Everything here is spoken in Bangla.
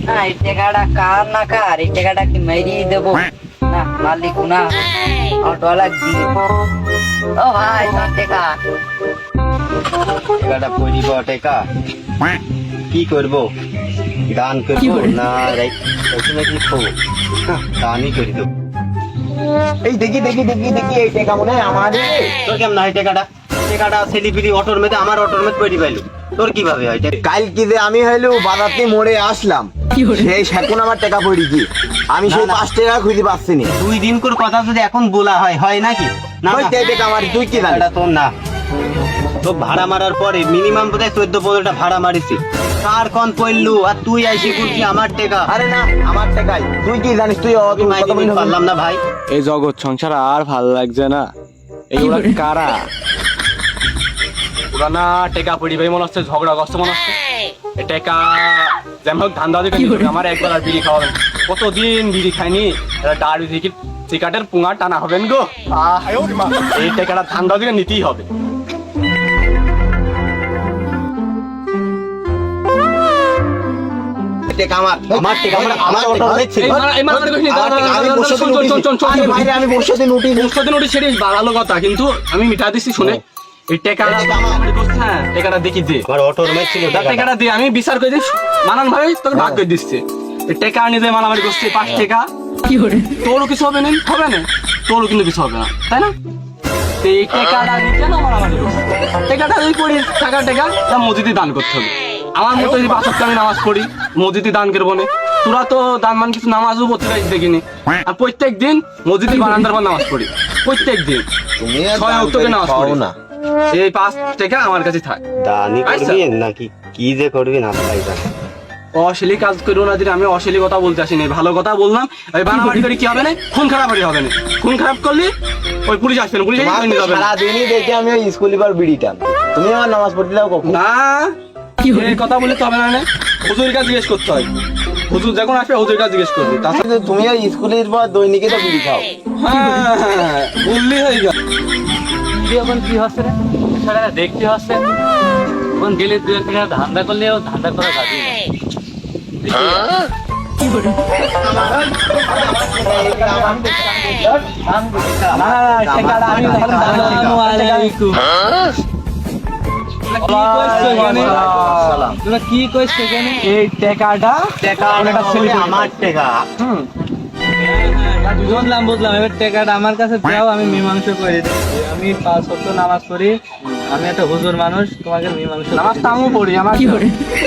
না এই টাকাটা কার না কার, এই টাকাটা কি মেরিয়ে দেবো না মালিক না অটোওয়ালা দিয়ে। ও ভাই তোর টাকা। টাকাটা পড়িব টাকা কি করবো, দান করবো না নাকি খাবো? দানই করে দেবো। এই দেখি দেখি দেখি দেখি এই টাকা মনে হয় আমাদের। তোর কেমন হয় টাকাটা? টাকাটা সেলিব্রিটি অটোর মেতে আমার অটোর মেতে পড়ি পাইলো, তোর কিভাবে হয়? কালকে যে আমি হইলো বাজারতে মোড়ে আসলাম, সেই সেখন আমার টাকা পড়েছি, আমি সেই না, না। 5 টাকা খুঁজে পাচ্ছি না। 2 দিন করে কথা যদি এখন বলা হয় হয় নাকি? না ওই না, টাকা আমার, তুই কি জানিস? টাকাটা তোর না। তো ভাড়া মারার পরে মিনিমাম বোধহয় 14-15টা ভাড়া মারিছি, কার কোন পড়লু আর তুই আইসি বলছি আমার টাকা। আরে না, আমার টাকাই, তুই কি জানিস? তুই আমি মাইনে দিতে পারলাম না ভাই। এই জগৎ সংসার আর ভালো লাগছে না। এইগুলা কারা? ওরা না টেকা পড়ি ভাই মনে হচ্ছে, ঝগড়া করছে মনে হচ্ছে। এই টেকা যেমন হোক ধান্দা দিকে আমার একবার আর বিড়ি খাওয়াবেন, কতদিন বিড়ি খাইনি। দাঁড়ি থেকে সিগারেটের পুঙা টানা হবেন গো। এই টেকাটা ধান্দা দিকে নিতেই হবে। টাকা আমার, আমার টাকা আমার, আমার টাকা। অটোর মেতে ছিল। এই মারামারি করিস নি, আমার টাকা আমি বসে দিন উঠি। আরে ভাই রে, আমি বসে দিন উঠি। মুখটা নোটিস সেটি ভালো কথা, কিন্তু আমি মিটা দিচ্ছি শুনে। এই টেকাটা হ্যাঁ টেকাটা দেখি দে, আমার অটোর মেতে ছিল টাকাটা। টাকাটা দিয়ে আমি বিচার করে দিস, মানান ভাই তোকে ভাগ করে দিচ্ছে। এই টাকা নিয়ে মারামারি করছে 5 টাকা, তোরও কিছু হবে না, হবে না তোরও কিন্তু কিছু হবে না, তাই না? তো এই টাকাটা নিয়ে কেন মারামারি করছে? টাকাটা ওই পড়ি টাকা মসজিদে দান করতে হবে। আমার মতো যদি 5 ওয়াক্ত আমি নামাজ পড়ি, মসজিদে দান করবো না। তোরা তো দান মান কিছু নামাজও পড়তে দেখিনি, আর প্রত্যেক দিন মসজিদে বারান্দার পর নামাজ পড়ি, প্রত্যেক দিন তুমি 6 ওয়াক্তকে নামাজ পড়ি না। এই 5 টাকা আমার কাছে থাক। দানই আচ্ছা। করবি নাকি কি যে করবি না ভাই জান। অশ্লীল কাজ করবো না দিলে, আমি অশ্লীল কথা বলতে আসিনি, ভালো কথা বললাম। ওই বাড়াবাড়ি করে কি হবে না, খুন খারাপ হবে না। খুন খারাপ করলে ওই পুলিশ আসবে না, পুলিশ এসে নিয়ে যাবে না। সারাদিনই দেখি আমি ওই স্কুল এবার বিড়ি টান, তুমি আমার নামাজ পড়তে দাও কখন? না এই কথা বলে তো হবে না, হুজুর কাছে জিজ্ঞেস করতে হয়। হুজুর যখন আসবে হুজুর কাছে জিজ্ঞেস করবে। তাছাড়া কিন্তু তুমি ওই স্কুলের পর দৈনিকে তো বিড়ি খাও। হ্যাঁ বললি হয়ে গেল। এখন কি হচ্ছে রে, সেটা দেখতে হচ্ছে। এখন গেলে 2 টাকা ধান্দা করলেও ধান্দা করা যাবে না। তোরা কি কইছ এখানে? এই টাকাটা আমার টাকা। বুঝলাম বুঝলাম, এবার টাকাটা আমার কাছে দাও, আমি মীমাংসা করে দিচ্ছি। আমি 5 ওয়াক্ত নামাজ পড়ি, আমি একটা হুজুর মানুষ, তোমাকে মীমাংসা নামাজ তামও পড়ি আমার